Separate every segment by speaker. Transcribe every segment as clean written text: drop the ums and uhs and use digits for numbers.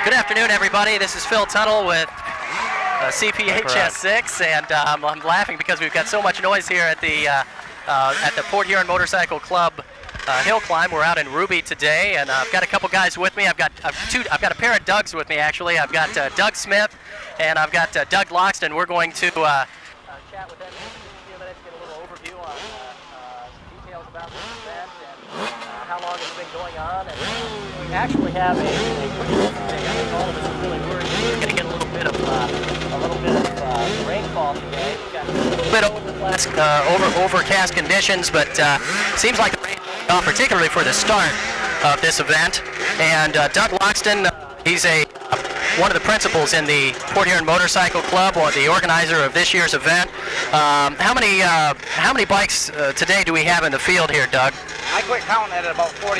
Speaker 1: Good afternoon, everybody. This is Phil Tuttle with CPHS6, and I'm laughing because we've got so much noise here at the Port Huron Motorcycle Club Hillclimb. We're out in Ruby today, and I've got a couple guys with me. I've got a pair of Dougs with me, actually. I've got Doug Smith, and I've got Doug Loxton. We're going to chat with them in just a few minutes, get a little overview on some details about this event and how long it's been going on. And we actually have a pretty good day. I think all of us are really worried we're going to get a little bit of rainfall today. We've got a little bit of overcast conditions, but seems like the rain is off, particularly for the start of this event. And Doug Loxton, he's one of the principals in the Port Huron Motorcycle Club, or the organizer of this year's event. How many bikes today do we have in the field here, Doug?
Speaker 2: I quit counting at about 48.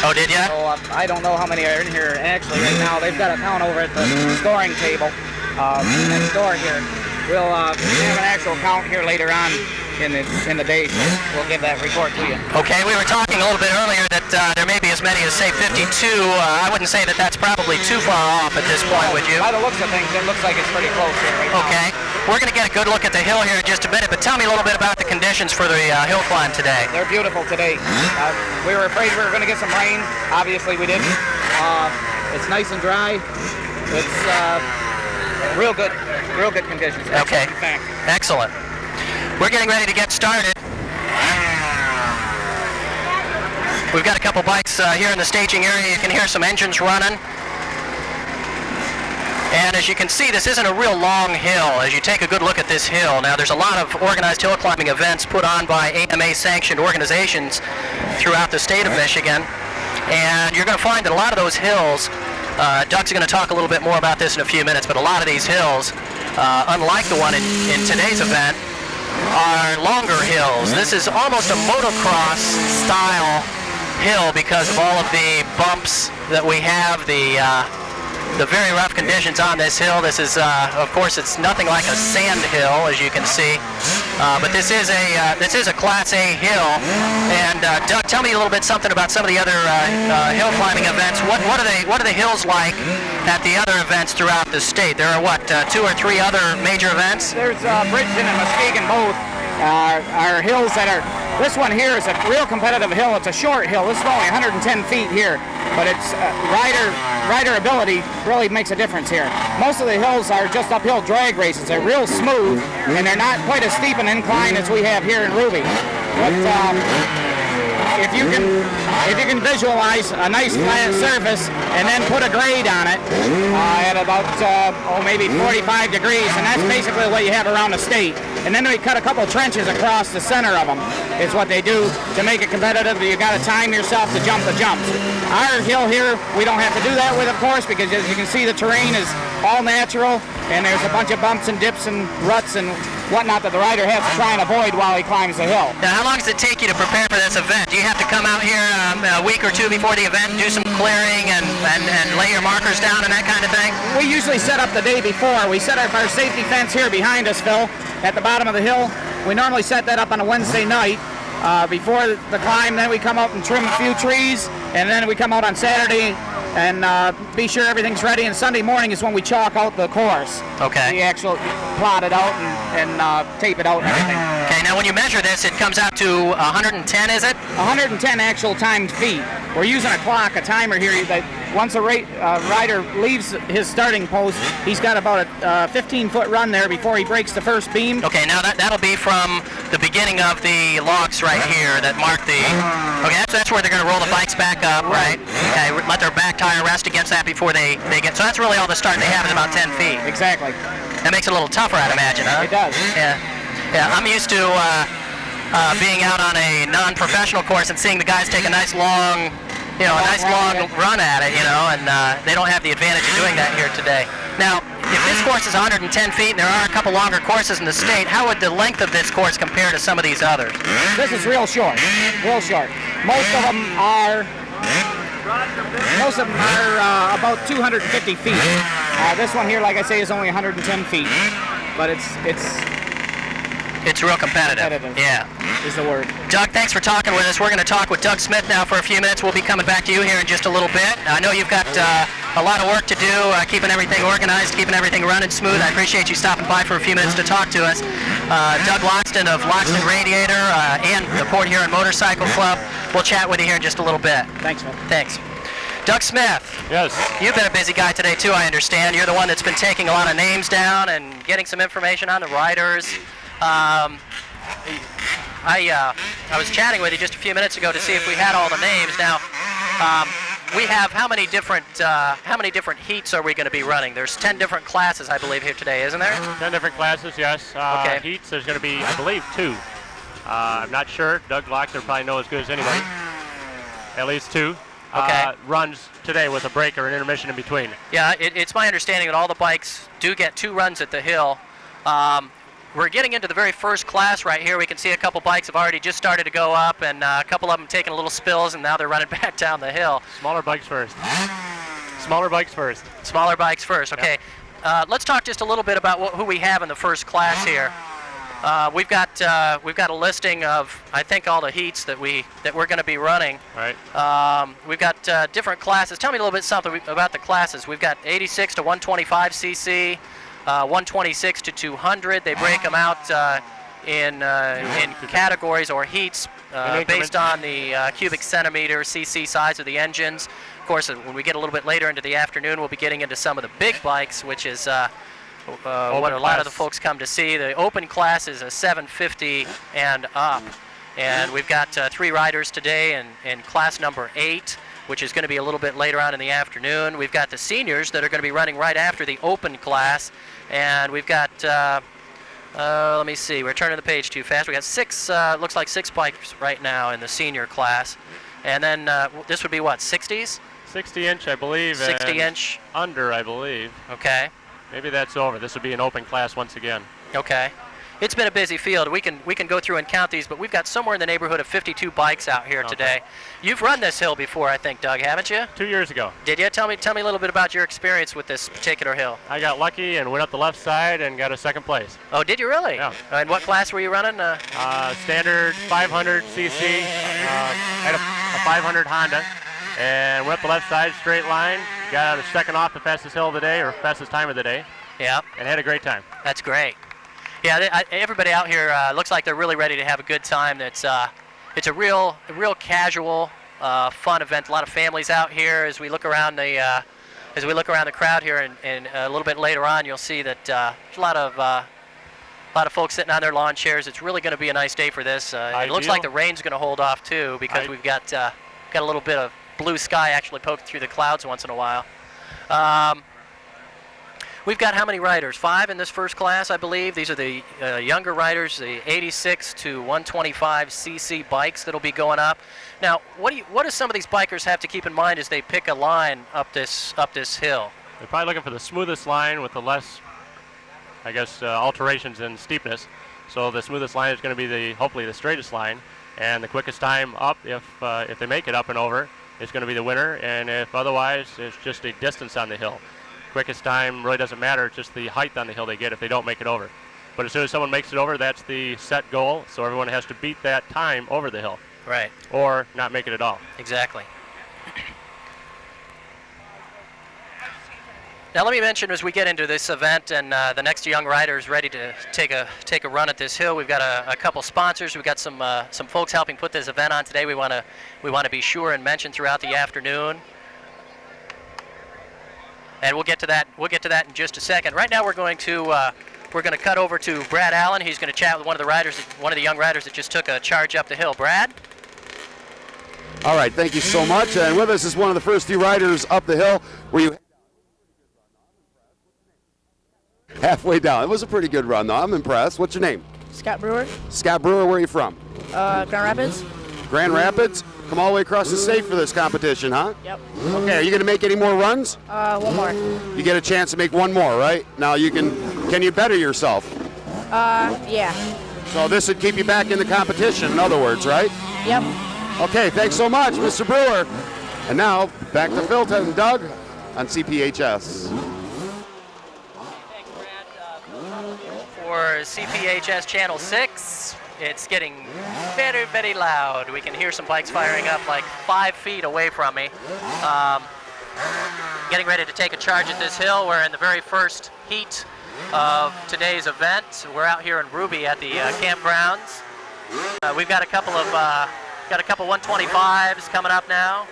Speaker 1: Oh, did you?
Speaker 2: So I don't know how many are in here actually right now. They've got a count over at the scoring table next door here. We'll have an actual count here later on in the day, so we'll give that report to you.
Speaker 1: Okay, we were talking a little bit earlier that there may be as many as, say, 52. I wouldn't say that that's probably too far off at this point, would you?
Speaker 2: By the looks of things, it looks like it's pretty close here right now.
Speaker 1: Okay. We're going to get a good look at the hill here in just a minute, but tell me a little bit about the conditions for the hill climb today.
Speaker 2: They're beautiful today. We were afraid we were going to get some rain. Obviously, we didn't. It's nice and dry. It's real good conditions.
Speaker 1: Okay. Excellent. We're getting ready to get started. We've got a couple bikes here in the staging area. You can hear some engines running. And as you can see, this isn't a real long hill as you take a good look at this hill. Now, there's a lot of organized hill climbing events put on by AMA-sanctioned organizations throughout the state of Michigan. And you're going to find that a lot of those hills, Doug's going to talk a little bit more about this in a few minutes, but a lot of these hills, unlike the one in today's event, are longer hills. This is almost a motocross style hill because of all of the bumps that we have, the very rough conditions on this hill. This is, of course, it's nothing like a sand hill, as you can see, but this is a Class A hill. And Doug, tell me a little bit something about some of the other hill climbing events. What are the hills like at the other events throughout the state? There are what, 2 or 3 other major events?
Speaker 2: There's Bridgeton and Muskegon both are hills that are. This one here is a real competitive hill. It's a short hill. This is only 110 feet here, but it's rider ability really makes a difference here. Most of the hills are just uphill drag races. They're real smooth, and they're not quite as steep an incline as we have here in Ruby. But if you can visualize a nice flat surface and then put a grade on it at about maybe 45 degrees, and that's basically what you have around the state. And then we cut a couple trenches across the center of them is what they do to make it competitive. You got to time yourself to jump the jumps. Our hill here, we don't have to do that with, of course, because as you can see, the terrain is all natural, and there's a bunch of bumps and dips and ruts and whatnot that the rider has to try and avoid while he climbs the hill.
Speaker 1: Now, how long does it take you to prepare for this event? Do you have to come out here a week or 2 before the event and do some clearing and lay your markers down and that kind of thing?
Speaker 2: We usually set up the day before. We set up our safety fence here behind us, Phil, at the bottom of the hill. We normally set that up on a Wednesday night before the climb. Then we come out and trim a few trees, and then we come out on Saturday and be sure everything's ready. And Sunday morning is when we chalk out the course.
Speaker 1: Okay.
Speaker 2: We actually plot it out and tape it out and everything.
Speaker 1: Okay, now when you measure this, it comes out to 110, is it?
Speaker 2: 110 actual timed feet. We're using a clock, a timer here that once a rider leaves his starting post, he's got about a 15-foot run there before he breaks the first beam.
Speaker 1: Okay, now that'll be from the beginning of the logs right here that mark the... Okay, that's where they're going to roll the bikes back up, right? Okay, let their back tire rest against that before they get... So that's really all the start they have is about 10 feet.
Speaker 2: Exactly.
Speaker 1: That makes it a little tougher, I'd imagine, huh?
Speaker 2: It does.
Speaker 1: Yeah, I'm used to being out on a non-professional course and seeing the guys take a nice long... long run at it, and they don't have the advantage of doing that here today. Now, if this course is 110 feet and there are a couple longer courses in the state, how would the length of this course compare to some of these others?
Speaker 2: This is real short, real short. Most of them are about 250 feet. This one here, like I say, is only 110 feet, but
Speaker 1: it's real competitive. Yeah.
Speaker 2: Is the word.
Speaker 1: Doug, thanks for talking with us. We're going to talk with Doug Smith now for a few minutes. We'll be coming back to you here in just a little bit. I know you've got a lot of work to do, keeping everything organized, keeping everything running smooth. I appreciate you stopping by for a few minutes to talk to us. Doug Loxton of Loxton Radiator and the Port Huron Motorcycle Club. We'll chat with you here in just a little bit.
Speaker 2: Thanks, man.
Speaker 1: Thanks. Doug Smith.
Speaker 3: Yes.
Speaker 1: You've been a busy guy today too, I understand. You're the one that's been taking a lot of names down and getting some information on the riders. I was chatting with you just a few minutes ago to see if we had all the names. Now, we have how many different heats are we going to be running? There's 10 different classes, I believe, here today, isn't there?
Speaker 3: 10 different classes, yes.
Speaker 1: Okay.
Speaker 3: Heats, there's going to be, I believe, 2. I'm not sure. Doug Loxton probably knows as good as anybody. At least 2.
Speaker 1: Okay.
Speaker 3: Runs today with a break or an intermission in between.
Speaker 1: Yeah, it's my understanding that all the bikes do get 2 runs at the hill. We're getting into the very first class right here. We can see a couple bikes have already just started to go up, and a couple of them taking a little spills, and now they're running back down the hill.
Speaker 3: Smaller bikes first. Smaller bikes first.
Speaker 1: Smaller bikes first, okay. Yep. Let's talk just a little bit about who we have in the first class here. We've got a listing of, I think, all the heats that we're going to be running.
Speaker 3: Right.
Speaker 1: We've got different classes. Tell me a little bit something about the classes. We've got 86 to 125 cc, 126 to 200. They break them out in categories or heats based on the cubic centimeter cc size of the engines. Of course, when we get a little bit later into the afternoon, we'll be getting into some of the big bikes, which is what a lot of the folks come to see. The open class is a 750 and up. And we've got 3 riders today in class number 8, which is going to be a little bit later on in the afternoon. We've got the seniors that are going to be running right after the open class. And we've got, let me see, we're turning the page too fast. We got 6, looks like 6 bikes right now in the senior class. And then this would be what, 60s?
Speaker 3: 60-inch, I believe.
Speaker 1: 60-inch.
Speaker 3: Under, I believe.
Speaker 1: Okay.
Speaker 3: Maybe that's over. This would be an open class once again.
Speaker 1: Okay. It's been a busy field. We can go through and count these, but we've got somewhere in the neighborhood of 52 bikes out here today. You've run this hill before, I think, Doug, haven't you?
Speaker 3: 2 years ago.
Speaker 1: Did you? Tell me a little bit about your experience with this particular hill.
Speaker 3: I got lucky and went up the left side and got a second place.
Speaker 1: Oh, did you really?
Speaker 3: Yeah.
Speaker 1: And what class were you running?
Speaker 3: Standard 500 cc. Had a 500 Honda, and went up the left side, straight line. Got a second off the fastest hill of the day, or fastest time of the day.
Speaker 1: Yeah.
Speaker 3: And had a great time.
Speaker 1: That's great. Yeah, everybody out here looks like they're really ready to have a good time. It's a real casual, fun event. A lot of families out here. As we look around the crowd here, and a little bit later on, you'll see that there's a lot of folks sitting on their lawn chairs. It's really going to be a nice day for this. It looks like the rain's going to hold off too, because we've got a little bit of blue sky actually poking through the clouds once in a while. We've got how many riders? 5 in this first class, I believe. These are the younger riders, the 86 to 125 cc bikes that'll be going up. Now, what do some of these bikers have to keep in mind as they pick a line up this hill?
Speaker 3: They're probably looking for the smoothest line with the less, I guess, alterations in steepness. So the smoothest line is going to be hopefully the straightest line, and the quickest time up, if they make it up and over, is going to be the winner. And if otherwise, it's just a distance on the hill. Quickest time really doesn't matter. It's just the height on the hill they get if they don't make it over. But as soon as someone makes it over, that's the set goal. So everyone has to beat that time over the hill.
Speaker 1: Right.
Speaker 3: Or not make it at all.
Speaker 1: Exactly. Now let me mention, as we get into this event and the next young rider is ready to take a run at this hill, we've got a couple sponsors. We've got some folks helping put this event on today. We want to be sure and mention throughout the afternoon. And we'll get to that in just a second. Right now we're going to cut over to Brad Allen. He's going to chat with one of the young riders that just took a charge up the hill. Brad?
Speaker 4: All right, thank you so much. And with us is one of the first few riders up the hill. Were you halfway down? It was a pretty good run, though. I'm impressed. What's your name?
Speaker 5: Scott Brewer.
Speaker 4: Scott Brewer, where are you from?
Speaker 5: Grand Rapids.
Speaker 4: Grand Rapids? Come all the way across the state for this competition, huh?
Speaker 5: Yep.
Speaker 4: Okay, are you going to make any more runs?
Speaker 5: One more.
Speaker 4: You get a chance to make one more, right? Now can you better yourself?
Speaker 5: Yeah.
Speaker 4: So this would keep you back in the competition, in other words, right?
Speaker 5: Yep.
Speaker 4: Okay, thanks so much, Mr. Brewer. And now, back to Phil and Doug on CPHS.
Speaker 1: Thanks, Brad. For CPHS Channel 6, it's getting very, very loud. We can hear some bikes firing up like 5 feet away from me. getting ready to take a charge at this hill. We're in the very first heat of today's event. We're out here in Ruby at the campgrounds. We've got a couple 125s coming up now.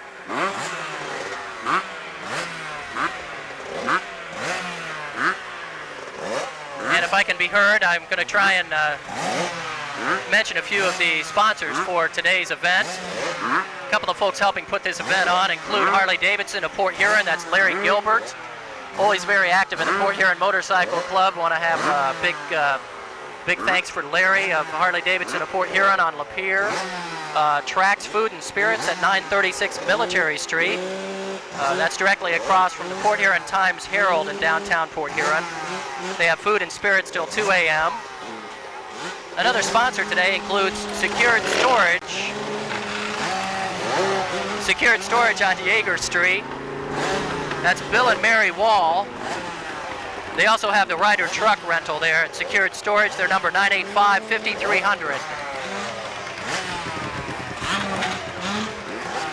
Speaker 1: And if I can be heard, I'm going to try and mention a few of the sponsors for today's event. A couple of folks helping put this event on include Harley-Davidson of Port Huron. That's Larry Gilbert, always very active in the Port Huron Motorcycle Club. Want to have a big thanks for Larry of Harley-Davidson of Port Huron on Lapeer. Trax Food and Spirits at 936 Military Street. That's directly across from the Port Huron Times-Herald in downtown Port Huron. They have food and spirits till 2 a.m. Another sponsor today includes Secured Storage. Secured Storage on Yeager Street. That's Bill and Mary Wall. They also have the Ryder truck rental there at Secured Storage. Their number 985-5300.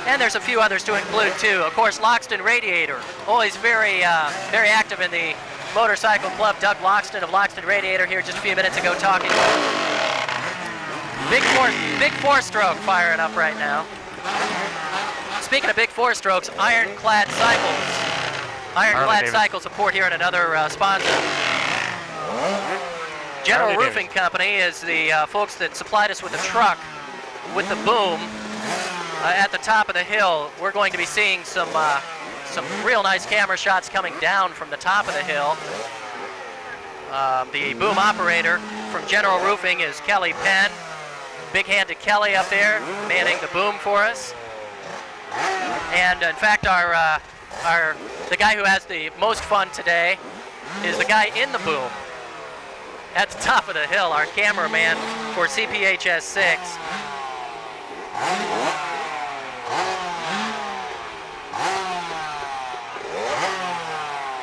Speaker 1: And there's a few others to include too. Of course, Loxton Radiator, always very active in the motorcycle club. Doug Loxton of Loxton Radiator here just a few minutes ago talking. Big four-stroke firing up right now. Speaking of big four-strokes, Ironclad Cycles. Ironclad Cycles of Port Huron, another sponsor. General Roofing Company is the folks that supplied us with a truck with the boom at the top of the hill. We're going to be seeing some real nice camera shots coming down from the top of the hill. The boom operator from General Roofing is Kelly Penn. Big hand to Kelly up there, manning the boom for us. And in fact, the guy who has the most fun today is the guy in the boom at the top of the hill, our cameraman for CPHS 6.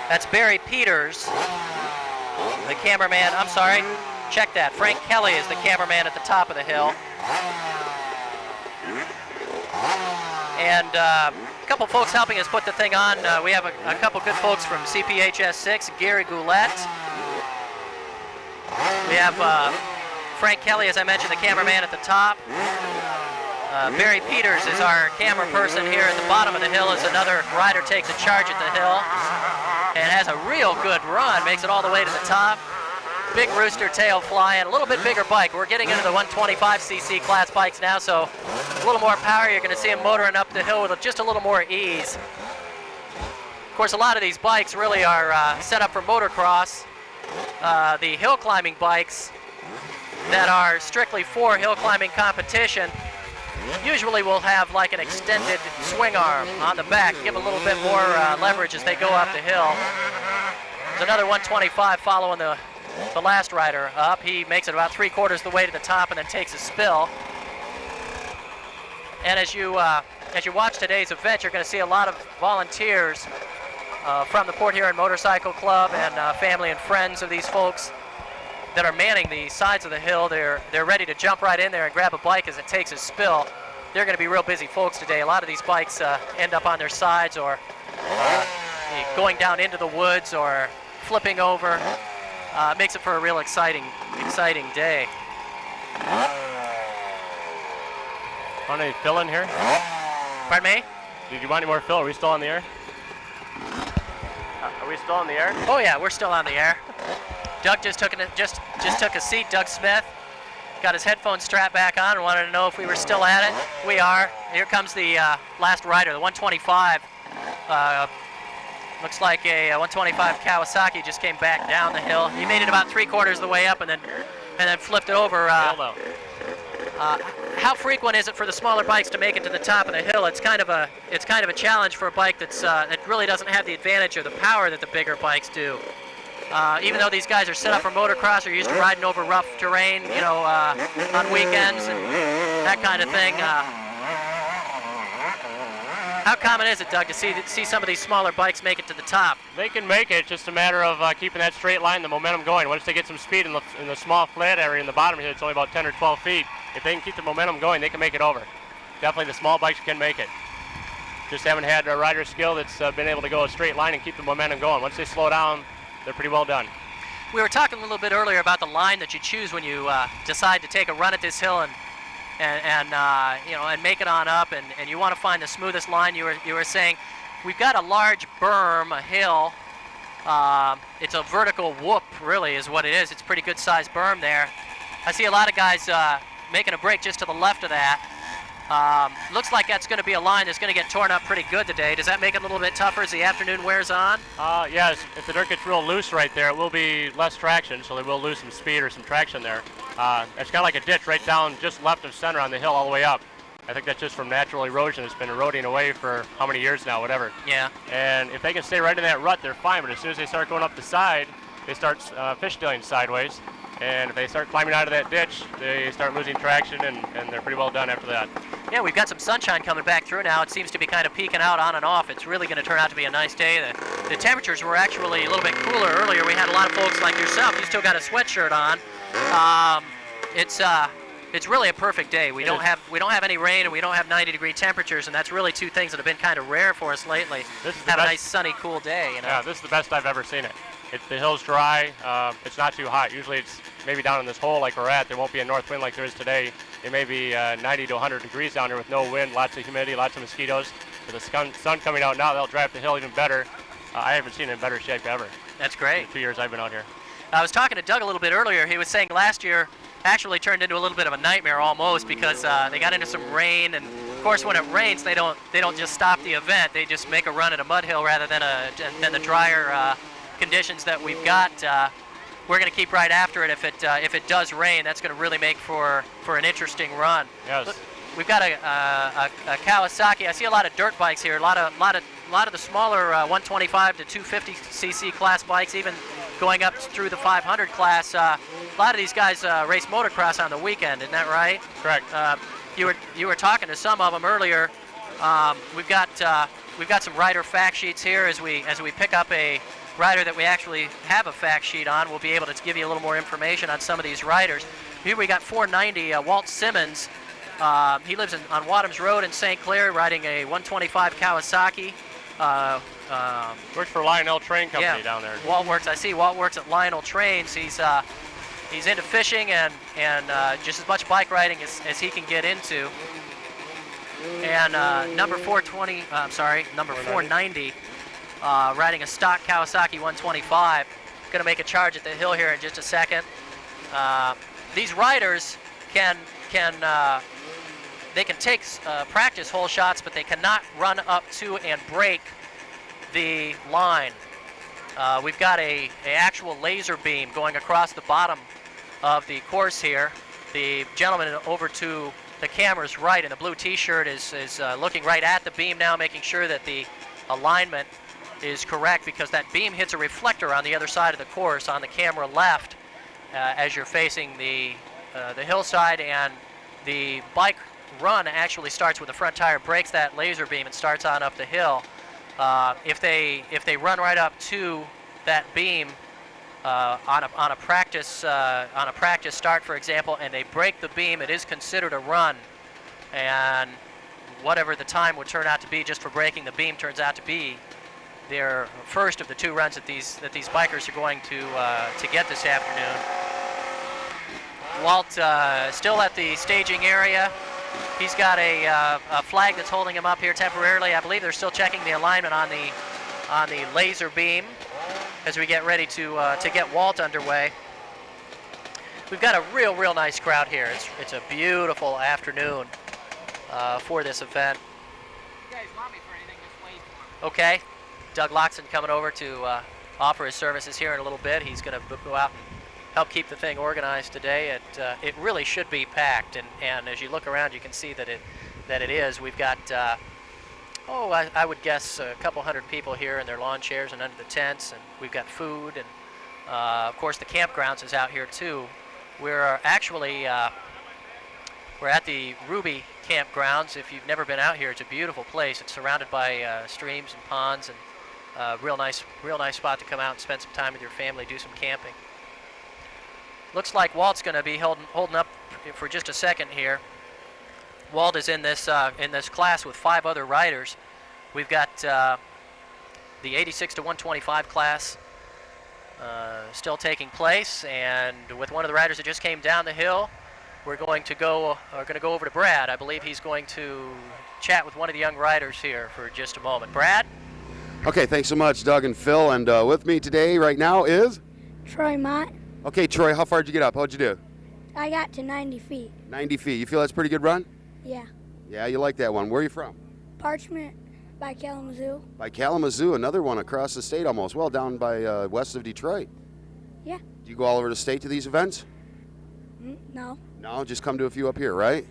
Speaker 1: That's Barry Peters, the cameraman. I'm sorry, check that. Frank Kelly is the cameraman at the top of the hill. And a couple folks helping us put the thing on. We have a couple good folks from CPHS 6, Gary Goulette. We have Frank Kelly, as I mentioned, the cameraman at the top. Barry Peters is our camera person here at the bottom of the hill as another rider takes a charge at the hill and has a real good run, makes it all the way to the top. Big rooster tail flying, a little bit bigger bike. We're getting into the 125cc class bikes now, so a little more power. You're going to see him motoring up the hill with just a little more ease. Of course, a lot of these bikes really are set up for motocross. The hill climbing bikes that are strictly for hill climbing competition usually will have like an extended swing arm on the back, give a little bit more leverage as they go up the hill. There's another 125 following the last rider up. He makes it about 3/4 the way to the top and then takes a spill. And as you watch today's event, you're going to see a lot of volunteers from the Port Huron Motorcycle Club and family and friends of these folks that are manning the sides of the hill. They're ready to jump right in there and grab a bike as it takes a spill. They're going to be real busy folks today. A lot of these bikes end up on their sides or going down into the woods or flipping over. Makes it for a real exciting day.
Speaker 3: Want any fill in here?
Speaker 1: Pardon me?
Speaker 3: Did you want any more fill? Are we still on the air? Are we still on the air?
Speaker 1: Oh yeah, we're still on the air. Doug just took a seat. Doug Smith got his headphones strapped back on and wanted to know if we were still at it. We are. Here comes the last rider, the 125. Looks like a 125 Kawasaki just came back down the hill. He made it about 3/4 the way up and then flipped it over. How frequent is it for the smaller bikes to make it to the top of the hill? It's kind of a challenge for a bike that really doesn't have the advantage of the power that the bigger bikes do. Even though these guys are set up for motocross, are used to riding over rough terrain, on weekends and that kind of thing. How common is it, Doug, to see some of these smaller bikes make it to the top?
Speaker 3: They can make it. It's just a matter of keeping that straight line, the momentum going. Once they get some speed in the small flat area in the bottom here, it's only about 10 or 12 feet. If they can keep the momentum going, they can make it over. Definitely the small bikes can make it. just haven't had a rider skill that's been able to go a straight line and keep the momentum going. Once they slow down, they're pretty well done.
Speaker 1: We were talking a little bit earlier about the line that you choose when you decide to take a run at this hill and make it on up, and you want to find the smoothest line. You were saying we've got a large berm, a hill. It's a vertical whoop, really, is what it is. It's a pretty good-sized berm there. I see a lot of guys making a break just to the left of that. Looks like that's going to be a line that's going to get torn up pretty good today. Does that make it a little bit tougher as the afternoon wears on?
Speaker 3: Yes, if the dirt gets real loose right there, it will be less traction, so they will lose some speed or some traction there. It's kind of like a ditch right down just left of center on the hill all the way up. I think that's just from natural erosion. It's been eroding away for how many years now, whatever.
Speaker 1: Yeah.
Speaker 3: And if they can stay right in that rut, they're fine, but as soon as they start going up the side, they start fishtailing sideways. And if they start climbing out of that ditch, they start losing traction, and they're pretty well done after that.
Speaker 1: Yeah, we've got some sunshine coming back through now. It seems to be kind of peeking out on and off. It's really going to turn out to be a nice day. The temperatures were actually a little bit cooler earlier. We had a lot of folks like yourself. You still got a sweatshirt on. It's really a perfect day. We don't have any rain, and we don't have 90-degree temperatures, and that's really two things that have been kind of rare for us lately. Have a nice sunny, cool day. You know?
Speaker 3: Yeah, this is the best I've ever seen it. The hill's dry. It's not too hot. Usually it's maybe down in this hole like we're at. There won't be a north wind like there is today. It may be 90 to 100 degrees down here with no wind, lots of humidity, lots of mosquitoes. With the sun coming out now, they'll dry up the hill even better. I haven't seen it in better shape ever.
Speaker 1: That's great.
Speaker 3: In the 2 years I've been out here.
Speaker 1: I was talking to Doug a little bit earlier. He was saying last year actually turned into a little bit of a nightmare almost because they got into some rain, and of course when it rains they don't just stop the event. They just make a run at a mud hill rather than the drier conditions that we've got. We're going to keep right after it. If it does rain, that's going to really make for an interesting run.
Speaker 3: Yes.
Speaker 1: Look, we've got a Kawasaki. I see a lot of dirt bikes here. A lot of the smaller 125 to 250 cc class bikes, even going up through the 500 class. A lot of these guys race motocross on the weekend. Isn't that right?
Speaker 3: Correct.
Speaker 1: You were talking to some of them earlier. We've got some rider fact sheets here as we pick up a rider that we actually have a fact sheet on. We'll be able to give you a little more information on some of these riders. Here we got 490, Walt Simmons. He lives on Wadhams Road in St. Clair, riding a 125 Kawasaki.
Speaker 3: Works for Lionel Train Company down there.
Speaker 1: I see Walt works at Lionel Trains. He's into fishing and just as much bike riding as he can get into. And number 490. Riding a stock Kawasaki 125. Going to make a charge at the hill here in just a second. These riders can take practice hole shots, but they cannot run up to and break the line. We've got a actual laser beam going across the bottom of the course here. The gentleman over to the camera's right in the blue t-shirt is looking right at the beam now, making sure that the alignment is correct, because that beam hits a reflector on the other side of the course on the camera left as you're facing the hillside, and the bike run actually starts with the front tire, breaks that laser beam, and starts on up the hill. If they run right up to that beam on a practice start, for example, and they break the beam, it is considered a run, and whatever the time would turn out to be just for breaking the beam turns out to be their first of the two runs that these bikers are going to get this afternoon. Walt still at the staging area. He's got a flag that's holding him up here temporarily. I believe they're still checking the alignment on the laser beam as we get ready to get Walt underway. We've got a real nice crowd here. It's a beautiful afternoon for this event.
Speaker 2: You guys want me for anything, just wait for me.
Speaker 1: Okay. Doug Loxton coming over to offer his services here in a little bit. He's going to go out and help keep the thing organized today. It really should be packed, and as you look around, you can see that it is. We've got I would guess a couple hundred people here in their lawn chairs and under the tents, and we've got food, and of course the campgrounds is out here too. We're actually we're at the Ruby campgrounds. If you've never been out here, it's a beautiful place. It's surrounded by streams and ponds, and real nice spot to come out and spend some time with your family, do some camping. Looks like Walt's going to be holding up for just a second here. Walt is in this class with 5 other riders. We've got the 86 to 125 class still taking place, and with one of the riders that just came down the hill, we're going to go over to Brad. I believe he's going to chat with one of the young riders here for just a moment. Brad?
Speaker 4: Okay, thanks so much, Doug and Phil. And with me today right now is?
Speaker 6: Troy Mott.
Speaker 4: Okay, Troy, how far did you get up? How'd you do?
Speaker 6: I got to 90 feet.
Speaker 4: 90 feet. You feel that's a pretty good run?
Speaker 6: Yeah.
Speaker 4: Yeah, you like that one. Where are you from?
Speaker 6: Parchment by Kalamazoo.
Speaker 4: By Kalamazoo, another one across the state almost. Well, down by west of Detroit.
Speaker 6: Yeah.
Speaker 4: Do you go all over the state to these events?
Speaker 6: No.
Speaker 4: No, just come to a few up here, right?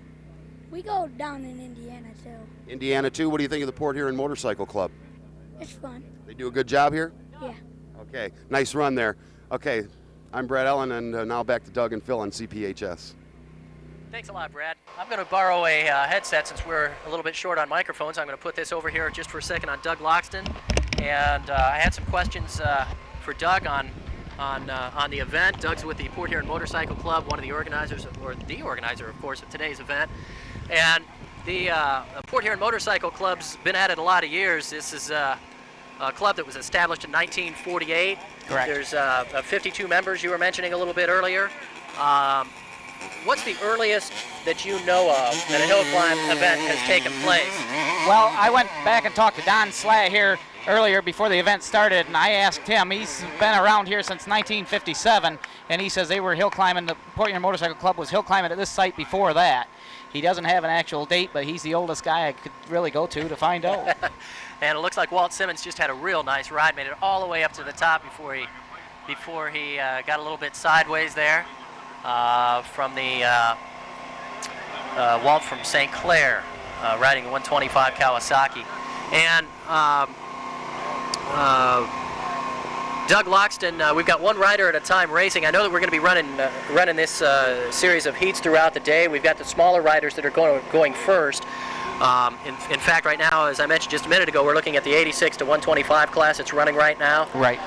Speaker 6: We go down in Indiana too.
Speaker 4: Indiana too. What do you think of the Port Huron Motorcycle Club?
Speaker 6: It's fun.
Speaker 4: They do a good job here?
Speaker 6: Yeah.
Speaker 4: Okay, nice run there. Okay, I'm Brad Ellen, and now back to Doug and Phil on CPHS.
Speaker 1: Thanks a lot, Brad. I'm going to borrow a headset since we're a little bit short on microphones. I'm going to put this over here just for a second on Doug Loxton. And I had some questions for Doug on the event. Doug's with the Port Huron Motorcycle Club, one of the organizers, or the organizer, of course, of today's event. And the Port Huron Motorcycle Club's been at it a lot of years. This is a club that was established in 1948.
Speaker 2: Correct.
Speaker 1: There's 52 members you were mentioning a little bit earlier. What's the earliest that you know of that a hill climb event has taken place?
Speaker 2: Well, I went back and talked to Don Slat here earlier before the event started, and I asked him. He's been around here since 1957, and he says they were hill climbing. The Port Huron Motorcycle Club was hill climbing at this site before that. He doesn't have an actual date, but he's the oldest guy I could really go to find out.
Speaker 1: And it looks like Walt Simmons just had a real nice ride, made it all the way up to the top before he got a little bit sideways there from the Walt from St. Clair, riding the 125 Kawasaki. And Doug Loxton, we've got one rider at a time racing. I know that we're going to be running this series of heats throughout the day. We've got the smaller riders that are going first. In fact, right now, as I mentioned just a minute ago, we're looking at the 86 to 125 class. It's running right now.
Speaker 2: Right.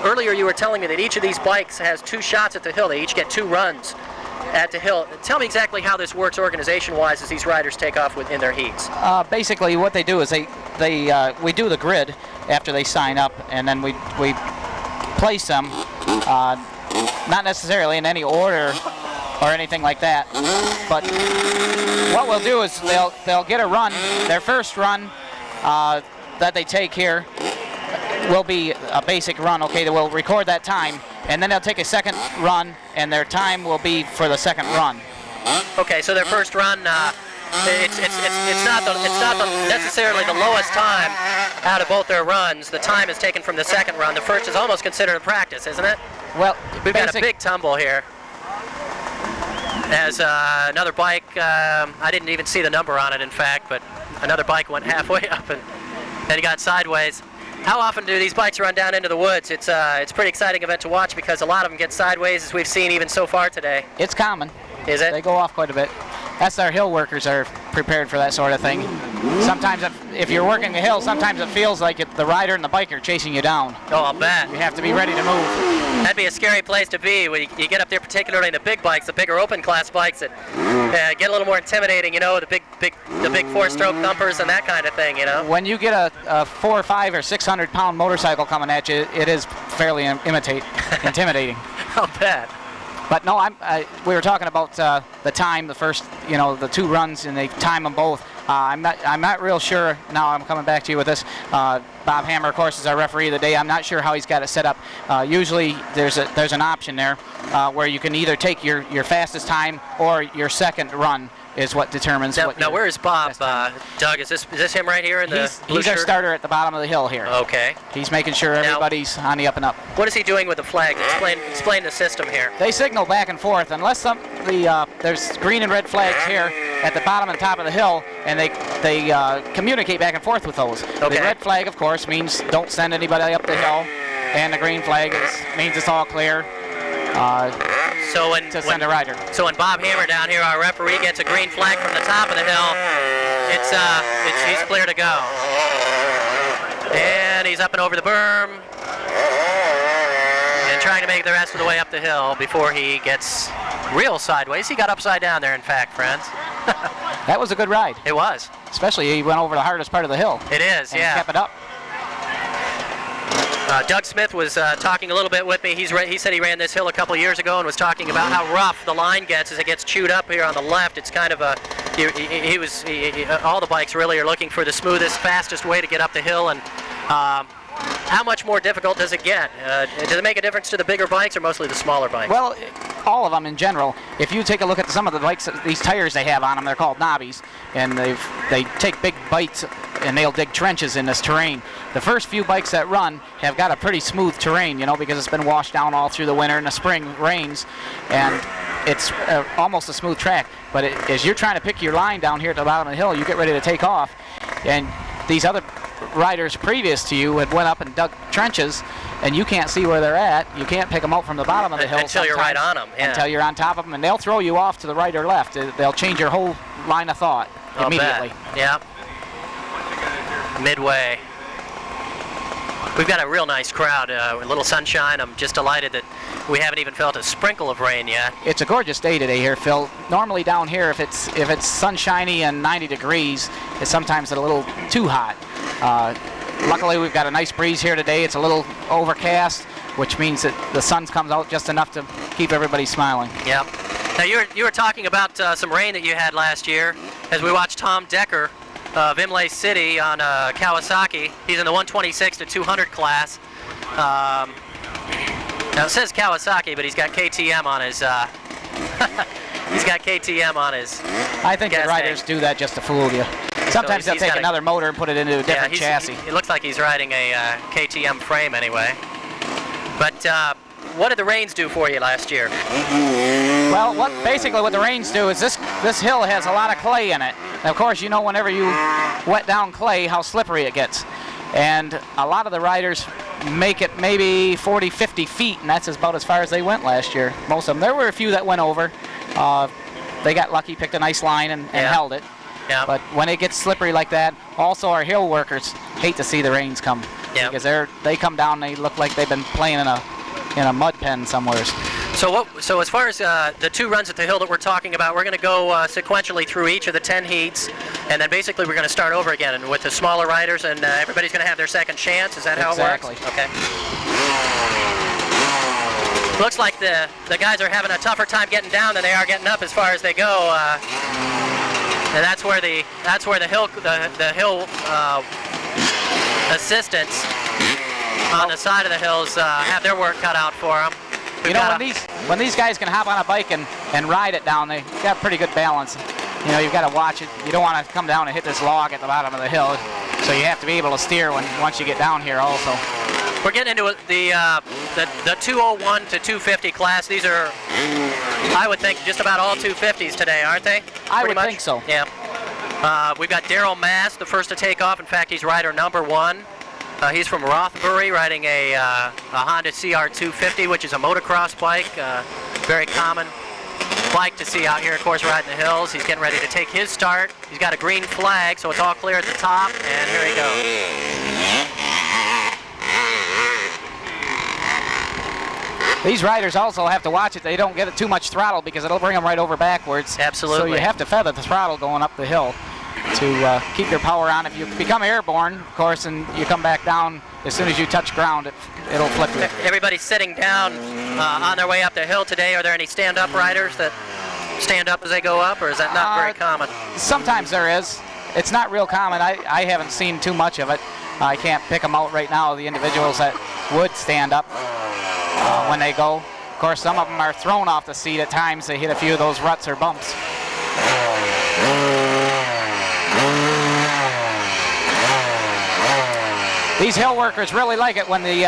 Speaker 1: Earlier, you were telling me that each of these bikes has 2 shots at the hill. They each get 2 runs at the hill. Tell me exactly how this works organization-wise as these riders take off in their heats.
Speaker 2: Basically, what they do is we do the grid after they sign up, and then we place them, not necessarily in any order or anything like that. But what we'll do is they'll get a run. Their first run that they take here will be a basic run. Okay, they will record that time, and then they'll take a second run, and their time will be for the second run.
Speaker 1: Okay, so their first run, it's not necessarily the lowest time out of both their runs. The time is taken from the second run. The first is almost considered a practice, isn't it?
Speaker 2: Well,
Speaker 1: we've got a big tumble here. As another bike, I didn't even see the number on it, in fact, but another bike went halfway up and then he got sideways. How often do these bikes run down into the woods? It's a pretty exciting event to watch because a lot of them get sideways, as we've seen even so far today.
Speaker 2: It's common.
Speaker 1: Is it?
Speaker 2: They go off quite a bit. That's our hill workers are prepared for that sort of thing. Sometimes if you're working the hill, sometimes it feels like the rider and the bike are chasing you down.
Speaker 1: Oh, I'll bet.
Speaker 2: You have to be ready to move.
Speaker 1: That'd be a scary place to be when you get up there, particularly in the big bikes, the bigger open class bikes that get a little more intimidating, you know, the big 4-stroke thumpers and that kind of thing, you know.
Speaker 2: When you get a 400, 500, or 600 pound motorcycle coming at you, it is fairly intimidating.
Speaker 1: I'll bet.
Speaker 2: But no, we were talking about the time, the first, the 2 runs, and they time them both. I'm not real sure. Now I'm coming back to you with this. Bob Hammer, of course, is our referee of the day. I'm not sure how he's got it set up. Usually there's an option there where you can either take your fastest time or your second run is what determines what.
Speaker 1: Now where is Bob? Doug, is this him right here in the blue
Speaker 2: He's our
Speaker 1: shirt?
Speaker 2: starter at the bottom of the hill here.
Speaker 1: Okay.
Speaker 2: He's making sure everybody's on the up and up.
Speaker 1: What is he doing with the flags? Explain the system here.
Speaker 2: They signal back and forth unless there's green and red flags here at the bottom and top of the hill, and they communicate back and forth with those.
Speaker 1: Okay.
Speaker 2: The red flag, of course, means don't send anybody up the hill, and the green flag means it's all clear. To send a rider.
Speaker 1: So when Bob Hammer down here, our referee, gets a green flag from the top of the hill, he's clear to go. And he's up and over the berm and trying to make the rest of the way up the hill before he gets real sideways. He got upside down there, in fact, friends.
Speaker 2: That was a good ride.
Speaker 1: It was.
Speaker 2: especially he went over the hardest part of the hill.
Speaker 1: It is,
Speaker 2: and
Speaker 1: yeah.
Speaker 2: kept it up.
Speaker 1: Doug Smith was talking a little bit with me. He said he ran this hill a couple years ago and was talking about how rough the line gets as it gets chewed up here on the left. It's kind of a, all the bikes really are looking for the smoothest, fastest way to get up the hill. And how much more difficult does it get? Does it make a difference to the bigger bikes or mostly the smaller bikes?
Speaker 2: Well, all of them in general. If you take a look at some of the bikes, these tires they have on them, they're called knobbies, and they take big bites and they'll dig trenches in this terrain. The first few bikes that run have got a pretty smooth terrain, you know, because it's been washed down all through the winter and the spring rains, and it's almost a smooth track. But as you're trying to pick your line down here at the bottom of the hill, you get ready to take off, and these other riders previous to you had went up and dug trenches, and you can't see where they're at. You can't pick them out from the bottom of the hill
Speaker 1: until you're right on them. Yeah.
Speaker 2: Until you're on top of them, and they'll throw you off to the right or left. They'll change your whole line of thought immediately.
Speaker 1: Bet. Yeah. Midway. We've got a real nice crowd, a little sunshine. I'm just delighted that we haven't even felt a sprinkle of rain yet.
Speaker 2: It's a gorgeous day today here, Phil. Normally down here, if it's sunshiny and 90 degrees, it's sometimes a little too hot. Luckily, we've got a nice breeze here today. It's a little overcast, which means that the sun comes out just enough to keep everybody smiling.
Speaker 1: Yep. Now you were talking about some rain that you had last year as we watched Tom Decker of Imlay City on Kawasaki. He's in the 126 to 200 class. Now it says Kawasaki, but he's got KTM on his. He's got KTM on his.
Speaker 2: I think the riders do that just to fool you. Sometimes they'll take another motor and put it into a different chassis.
Speaker 1: It looks like he's riding a KTM frame anyway. But what did the rains do for you last year?
Speaker 2: Well, basically what the rains do is this hill has a lot of clay in it. And of course, you know whenever you wet down clay, how slippery it gets. And a lot of the riders make it maybe 40, 50 feet, and that's about as far as they went last year. Most of them. There were a few that went over. They got lucky, picked a nice line, and held it.
Speaker 1: Yeah.
Speaker 2: But when it gets slippery like that, also our hill workers hate to see the rains come.
Speaker 1: Yeah.
Speaker 2: Because they come down and they look like they've been playing in a mud pen somewhere.
Speaker 1: So as far as the two runs at the hill that we're talking about, we're going to go sequentially through each of the 10 heats, and then basically we're going to start over again, and with the smaller riders, and everybody's going to have their second chance. Is that how it works?
Speaker 2: Exactly.
Speaker 1: Okay. Looks like the guys are having a tougher time getting down than they are getting up as far as they go, and that's where the hill assistants on the side of the hills have their work cut out for them.
Speaker 2: You know, when these guys can hop on a bike and ride it down, they got pretty good balance. You know, you've got to watch it. You don't want to come down and hit this log at the bottom of the hill, so you have to be able to steer once you get down here also.
Speaker 1: We're getting into the 201 to 250 class. These are, I would think, just about all 250s today, aren't they?
Speaker 2: I would think so.
Speaker 1: Yeah. We've got Daryl Mass, the first to take off. In fact, he's rider number 1. He's from Rothbury, riding a Honda CR250, which is a motocross bike. Very common bike to see out here, of course, riding the hills. He's getting ready to take his start. He's got a green flag, so it's all clear at the top, and here he goes.
Speaker 2: These riders also have to watch it. They don't get it too much throttle because it'll bring them right over backwards.
Speaker 1: Absolutely.
Speaker 2: So you have to feather the throttle going up the hill to keep your power on. If you become airborne, of course, and you come back down, as soon as you touch ground, it'll flip you.
Speaker 1: Everybody's sitting down on their way up the hill today. Are there any stand-up riders that stand up as they go up, or is that not very common?
Speaker 2: Sometimes there is. It's not real common. I haven't seen too much of it. I can't pick them out right now, the individuals that would stand up when they go. Of course, some of them are thrown off the seat at times. They hit a few of those ruts or bumps. These hill workers really like it when the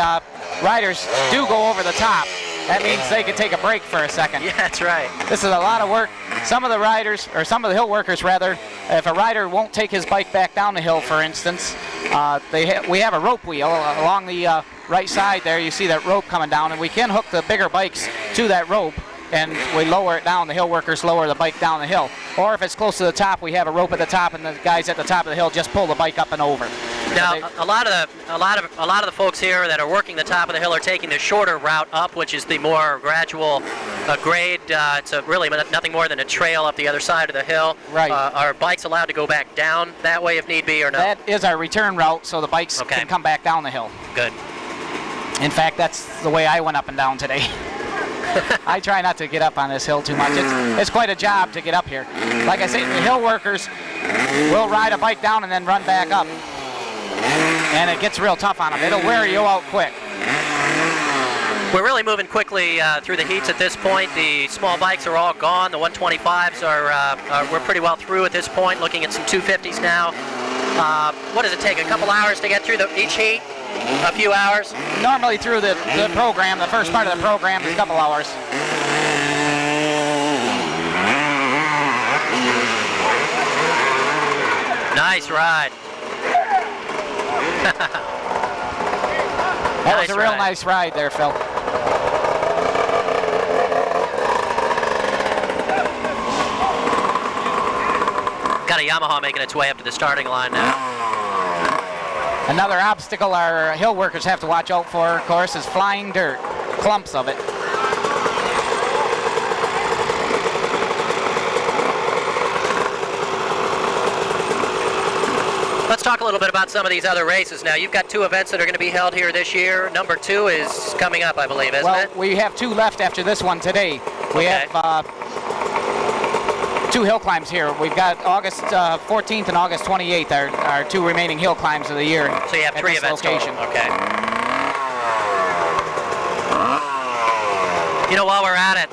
Speaker 2: riders do go over the top. That means they can take a break for a second.
Speaker 1: Yeah, that's right.
Speaker 2: This is a lot of work. Some of the riders, or some of the hill workers rather, if a rider won't take his bike back down the hill, for instance, we have a rope wheel along the right side there. You see that rope coming down, and we can hook the bigger bikes to that rope, and we lower it down. The hill workers lower the bike down the hill. Or if it's close to the top, we have a rope at the top, and the guys at the top of the hill just pull the bike up and over.
Speaker 1: Now, a lot of the folks here that are working the top of the hill are taking the shorter route up, which is the more gradual grade. It's really nothing more than a trail up the other side of the hill.
Speaker 2: Right.
Speaker 1: Are bikes allowed to go back down that way if need be, or no?
Speaker 2: That is our return route, so the bikes can come back down the hill.
Speaker 1: Good.
Speaker 2: In fact, that's the way I went up and down today. I try not to get up on this hill too much. It's quite a job to get up here. Like I say, the hill workers will ride a bike down and then run back up. And it gets real tough on them. It'll wear you out quick.
Speaker 1: We're really moving quickly through the heats at this point. The small bikes are all gone. The 125s we're pretty well through at this point, looking at some 250s now. What does it take, a couple hours to get through each heat? A few hours?
Speaker 2: Normally through the program, the first part of the program is a couple hours.
Speaker 1: Nice ride.
Speaker 2: That was a real nice ride there, Phil.
Speaker 1: Got a Yamaha making its way up to the starting line now.
Speaker 2: Another obstacle our hill workers have to watch out for, of course, is flying dirt, clumps of it.
Speaker 1: Let's talk a little bit about some of these other races now. You've got 2 events that are going to be held here this year. Number 2 is coming up, I believe, isn't it?
Speaker 2: Well, we have 2 left after this one today. We have 2 hill climbs here. We've got August 14th and August 28th, our 2 remaining hill climbs of the year.
Speaker 1: So you have 3 events
Speaker 2: location.
Speaker 1: total. Okay. You know, while we're at it,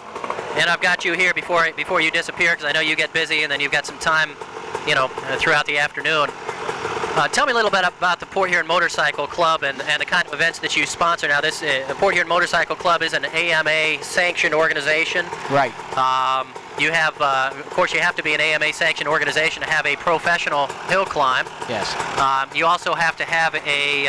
Speaker 1: and I've got you here before you disappear, because I know you get busy and then you've got some time, you know, throughout the afternoon. Tell me a little bit about the Port Huron Motorcycle Club and the kind of events that you sponsor. Now, this Port Huron Motorcycle Club is an AMA-sanctioned organization.
Speaker 2: Right.
Speaker 1: You have, of course, you have to be an AMA-sanctioned organization to have a professional hill climb.
Speaker 2: Yes.
Speaker 1: You also have to have a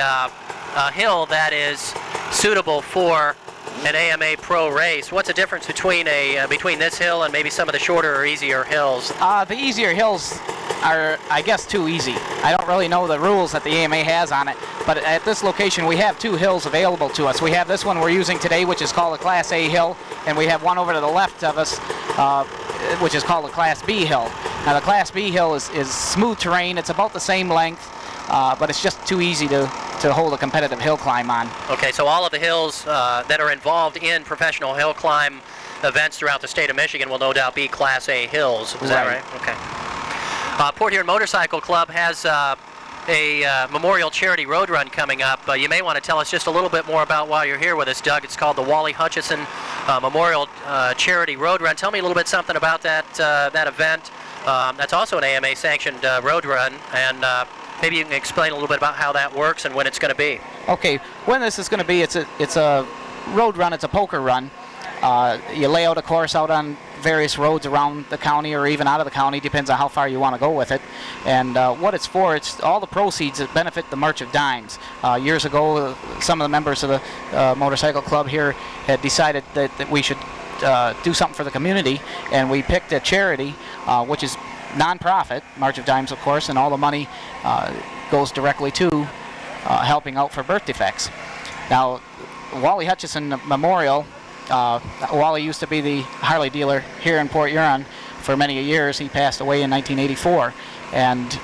Speaker 1: hill that is suitable for an AMA Pro race. What's the difference between this hill and maybe some of the shorter or easier hills?
Speaker 2: The easier hills are, I guess, too easy. I don't really know the rules that the AMA has on it, but at this location we have 2 hills available to us. We have this one we're using today, which is called a Class A hill, and we have one over to the left of us, which is called a Class B hill. Now the Class B hill is smooth terrain. It's about the same length, but it's just too easy to hold a competitive hill climb on.
Speaker 1: Okay, so all of the hills that are involved in professional hill climb events throughout the state of Michigan will no doubt be Class A hills. Is that right? Okay. Port Huron Motorcycle Club has a Memorial Charity Road Run coming up. You may want to tell us just a little bit more about while you're here with us, Doug. It's called the Wally Hutchison Memorial Charity Road Run. Tell me a little bit something about that event. That's also an AMA-sanctioned road run, and maybe you can explain a little bit about how that works and when it's going to be.
Speaker 2: Okay, when this is going to be, it's a road run. It's a poker run. You lay out a course out on various roads around the county or even out of the county, depends on how far you want to go with it. And what it's for, it's all the proceeds that benefit the March of Dimes. Years ago, some of the members of the motorcycle club here had decided that we should do something for the community, and we picked a charity, which is non-profit, March of Dimes, of course, and all the money goes directly to helping out for birth defects. Now, Wally Hutchison Memorial, Wally used to be the Harley dealer here in Port Huron for many years. He passed away in 1984, and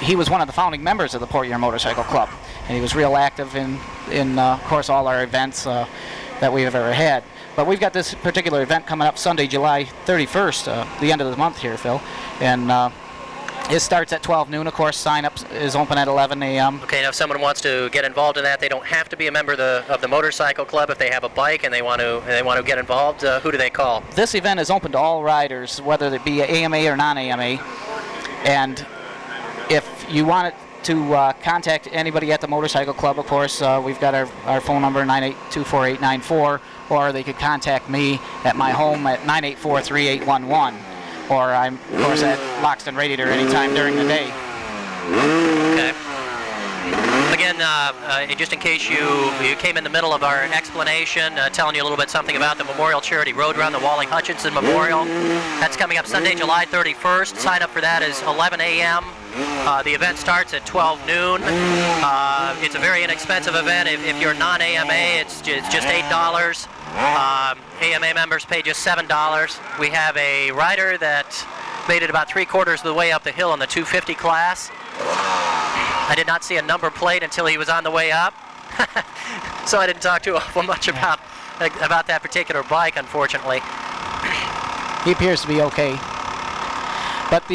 Speaker 2: he was one of the founding members of the Port Huron Motorcycle Club, and he was real active in of course, all our events that we've ever had. But we've got this particular event coming up Sunday, July 31st, the end of the month here, Phil, and it starts at 12 noon. Of course, sign-up is open at 11 a.m.
Speaker 1: Okay, now if someone wants to get involved in that, they don't have to be a member of the motorcycle club. If they have a bike and they want to get involved, who do they call?
Speaker 2: This event is open to all riders, whether it be AMA or non-AMA. And if you want to contact anybody at the motorcycle club, of course, we've got our phone number, 9824894, or they could contact me at my home at 9843811. Or I'm, of course, at Loxton Radiator anytime during the day.
Speaker 1: Okay. Again, just in case you came in the middle of our explanation, telling you a little bit something about the Memorial Charity Road Run, the Wally Hutchinson Memorial. That's coming up Sunday, July 31st. Sign up for that is 11 a.m. The event starts at 12 noon. It's a very inexpensive event. If you're non-AMA, it's just $8. AMA members pay just $7. We have a rider that made it about 3/4 of the way up the hill in the 250 class. I did not see a number plate until he was on the way up, so I didn't talk too much about that particular bike, unfortunately.
Speaker 2: He appears to be okay. But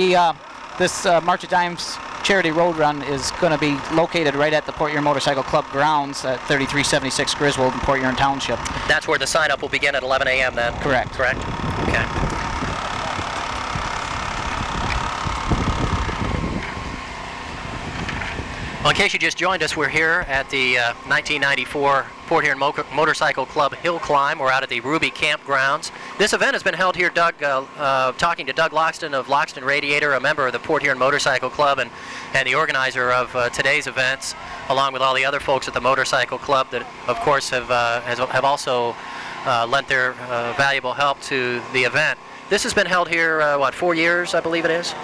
Speaker 2: this March of Dimes Charity Road Run is going to be located right at the Port Huron Motorcycle Club grounds at 3376 Griswold in Port Huron Township.
Speaker 1: That's where the sign-up will begin at 11 a.m. then?
Speaker 2: Correct.
Speaker 1: Correct. Okay. Well, in case you just joined us, we're here at the 1994 Port Huron Motorcycle Club Hillclimb. We're out at the Ruby Campgrounds. This event has been held here, Doug, talking to Doug Loxton of Loxton Radiator, a member of the Port Huron Motorcycle Club and the organizer of today's events, along with all the other folks at the Motorcycle Club that, of course, have also lent their valuable help to the event. This has been held here, 4 years, I believe it is?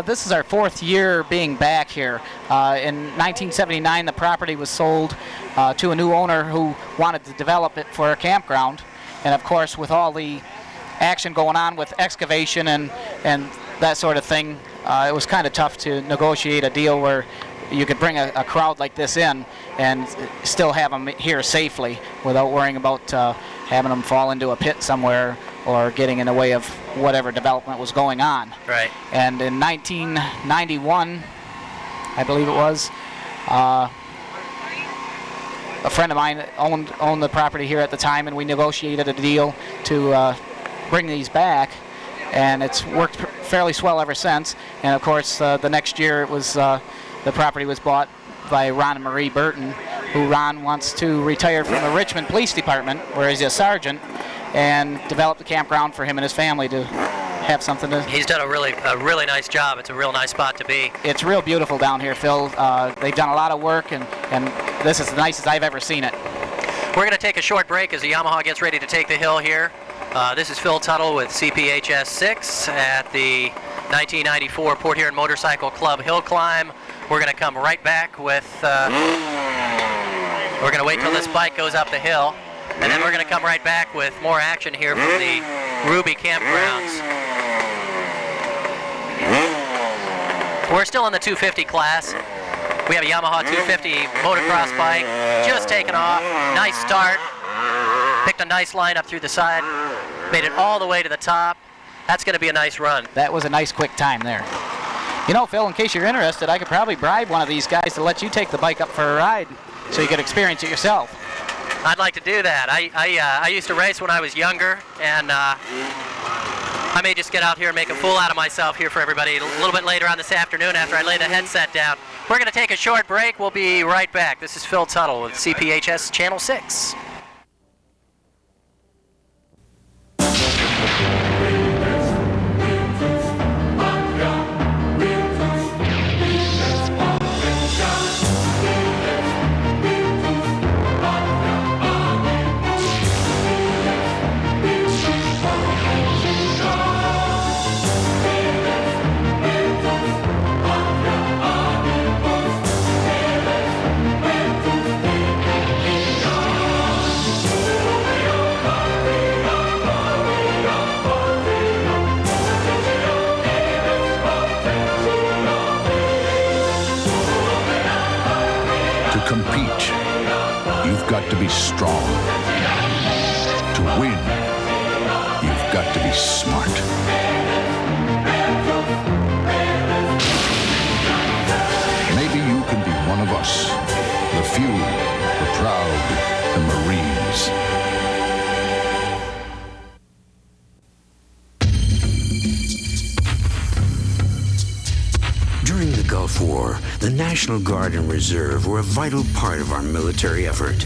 Speaker 2: This is our 4th year being back here. In 1979, the property was sold to a new owner who wanted to develop it for a campground. And of course, with all the action going on with excavation and that sort of thing, it was kind of tough to negotiate a deal where you could bring a crowd like this in and still have them here safely without worrying about having them fall into a pit somewhere or getting in the way of whatever development was going on.
Speaker 1: Right.
Speaker 2: And in 1991, I believe it was, a friend of mine owned the property here at the time, and we negotiated a deal to bring these back, and it's worked fairly swell ever since. And of course, the next year it was the property was bought by Ron and Marie Burton, who Ron wants to retire from the Richmond Police Department, where he's a sergeant, and developed a campground for him and his family to have something to...
Speaker 1: He's done a really nice job. It's a real nice spot to be.
Speaker 2: It's real beautiful down here, Phil. They've done a lot of work, and this is the nicest I've ever seen it.
Speaker 1: We're going to take a short break as the Yamaha gets ready to take the hill here. This is Phil Tuttle with CPHS 6 at the 1994 Port Huron Motorcycle Club Hillclimb. We're going to come right back with... we're going to wait till this bike goes up the hill, and then we're going to come right back with more action here from the Ruby Campgrounds. We're still in the 250 class. We have a Yamaha 250 motocross bike, just taken off. Nice start. Picked a nice line up through the side. Made it all the way to the top. That's going to be a nice run.
Speaker 2: That was a nice quick time there. You know, Phil, in case you're interested, I could probably bribe one of these guys to let you take the bike up for a ride so you could experience it yourself.
Speaker 1: I'd like to do that. I used to race when I was younger, and I may just get out here and make a fool out of myself here for everybody a little bit later on this afternoon after I lay the headset down. We're going to take a short break. We'll be right back. This is Phil Tuttle with CPHS Channel 6.
Speaker 7: Compete, you've got to be strong. To win, you've got to be smart. Maybe you can be one of us, the few, the proud, the Marines.
Speaker 8: During the Gulf War, the National Guard and Reserve were a vital part of our military effort.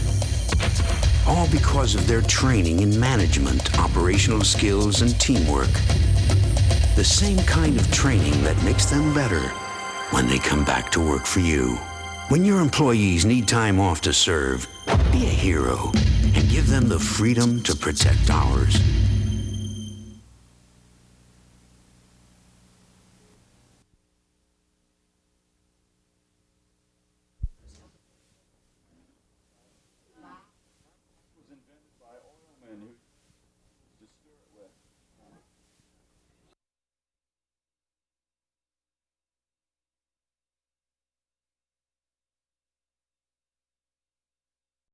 Speaker 8: All because of their training in management, operational skills, and teamwork. The same kind of training that makes them better when they come back to work for you. When your employees need time off to serve, be a hero and give them the freedom to protect ours.